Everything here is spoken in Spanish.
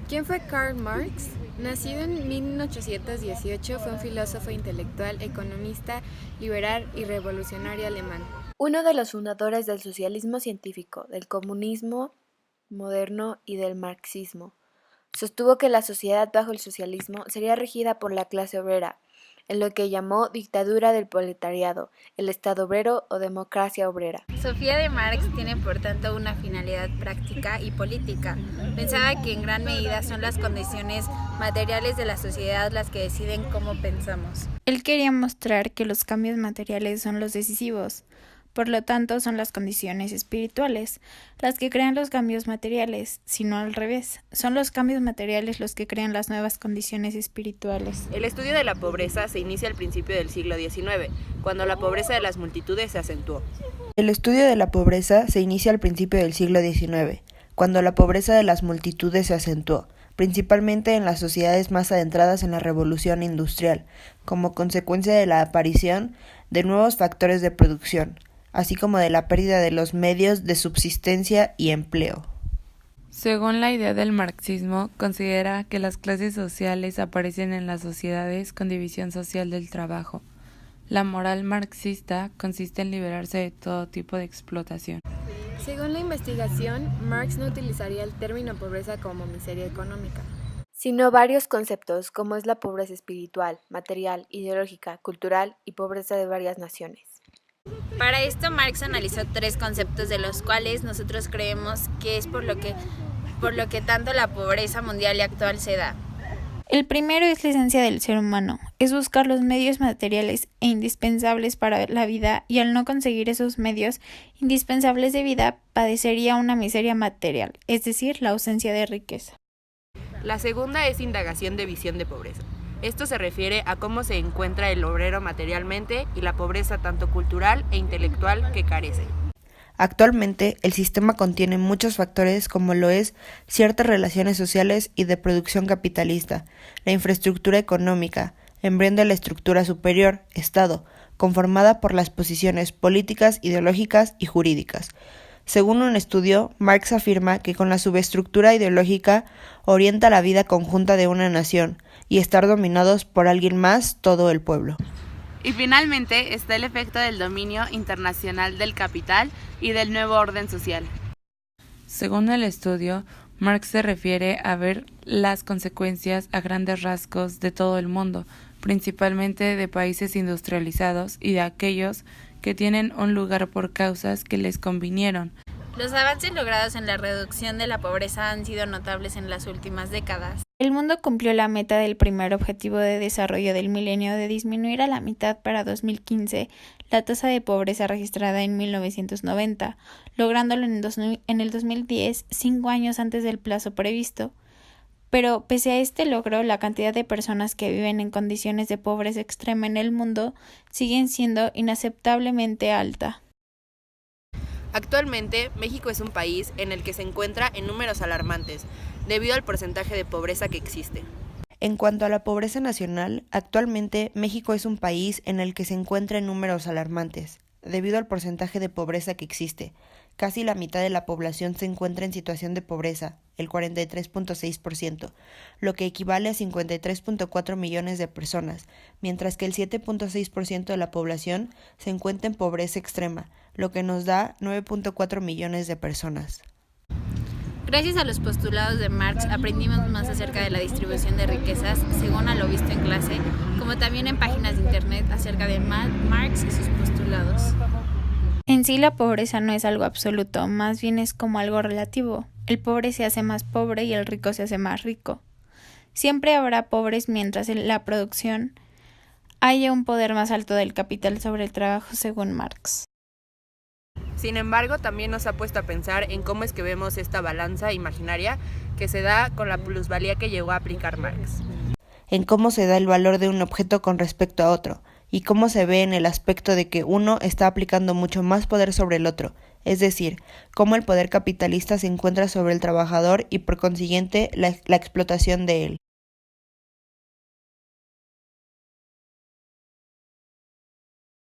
¿Quién fue Karl Marx? Nacido en 1818, fue un filósofo intelectual, economista, liberal y revolucionario alemán. Uno de los fundadores del socialismo científico, del comunismo moderno y del marxismo. Sostuvo que la sociedad bajo el socialismo sería regida por la clase obrera, en lo que llamó dictadura del proletariado, el Estado obrero o democracia obrera. Sofía de Marx tiene por tanto una finalidad práctica y política. Pensaba que en gran medida son las condiciones materiales de la sociedad las que deciden cómo pensamos. Él quería mostrar que los cambios materiales son los decisivos. Por lo tanto, son las condiciones espirituales las que crean los cambios materiales, sino al revés. Son los cambios materiales los que crean las nuevas condiciones espirituales. El estudio de la pobreza se inicia al principio del siglo XIX, cuando la pobreza de las multitudes se acentuó. El estudio de la pobreza se inicia al principio del siglo XIX, cuando la pobreza de las multitudes se acentuó, principalmente en las sociedades más adentradas en la revolución industrial, como consecuencia de la aparición de nuevos factores de producción, así como de la pérdida de los medios de subsistencia y empleo. Según la idea del marxismo, considera que las clases sociales aparecen en las sociedades con división social del trabajo. La moral marxista consiste en liberarse de todo tipo de explotación. Según la investigación, Marx no utilizaría el término pobreza como miseria económica, sino varios conceptos como es la pobreza espiritual, material, ideológica, cultural y pobreza de varias naciones. Para esto Marx analizó tres conceptos de los cuales nosotros creemos que es por lo que tanto la pobreza mundial y actual se da. El primero es la esencia del ser humano, es buscar los medios materiales e indispensables para la vida y al no conseguir esos medios indispensables de vida padecería una miseria material, es decir, la ausencia de riqueza. La segunda es indagación de visión de pobreza. Esto se refiere a cómo se encuentra el obrero materialmente y la pobreza tanto cultural e intelectual que carece. Actualmente, el sistema contiene muchos factores como lo es ciertas relaciones sociales y de producción capitalista, la infraestructura económica, embrión de la estructura superior, Estado, conformada por las posiciones políticas, ideológicas y jurídicas. Según un estudio, Marx afirma que con la subestructura ideológica orienta la vida conjunta de una nación y estar dominados por alguien más todo el pueblo. Y finalmente está el efecto del dominio internacional del capital y del nuevo orden social. Según el estudio, Marx se refiere a ver las consecuencias a grandes rasgos de todo el mundo, principalmente de países industrializados y de aquellos que tienen un lugar por causas que les convinieron. Los avances logrados en la reducción de la pobreza han sido notables en las últimas décadas. El mundo cumplió la meta del primer objetivo de desarrollo del milenio de disminuir a la mitad para 2015 la tasa de pobreza registrada en 1990, lográndolo en el 2010, 5 años antes del plazo previsto. Pero pese a este logro, la cantidad de personas que viven en condiciones de pobreza extrema en el mundo siguen siendo inaceptablemente alta. Actualmente, México es un país en el que se encuentra en números alarmantes, debido al porcentaje de pobreza que existe. En cuanto a la pobreza nacional, actualmente México es un país en el que se encuentra en números alarmantes, debido al porcentaje de pobreza que existe. Casi la mitad de la población se encuentra en situación de pobreza, el 43.6%, lo que equivale a 53.4 millones de personas, mientras que el 7.6% de la población se encuentra en pobreza extrema, lo que nos da 9.4 millones de personas. Gracias a los postulados de Marx aprendimos más acerca de la distribución de riquezas según a lo visto en clase, como también en páginas de internet acerca de Marx y sus postulados. En sí la pobreza no es algo absoluto, más bien es como algo relativo. El pobre se hace más pobre y el rico se hace más rico. Siempre habrá pobres mientras en la producción haya un poder más alto del capital sobre el trabajo según Marx. Sin embargo, también nos ha puesto a pensar en cómo es que vemos esta balanza imaginaria que se da con la plusvalía que llegó a aplicar Marx. En cómo se da el valor de un objeto con respecto a otro, y cómo se ve en el aspecto de que uno está aplicando mucho más poder sobre el otro, es decir, cómo el poder capitalista se encuentra sobre el trabajador y por consiguiente la explotación de él.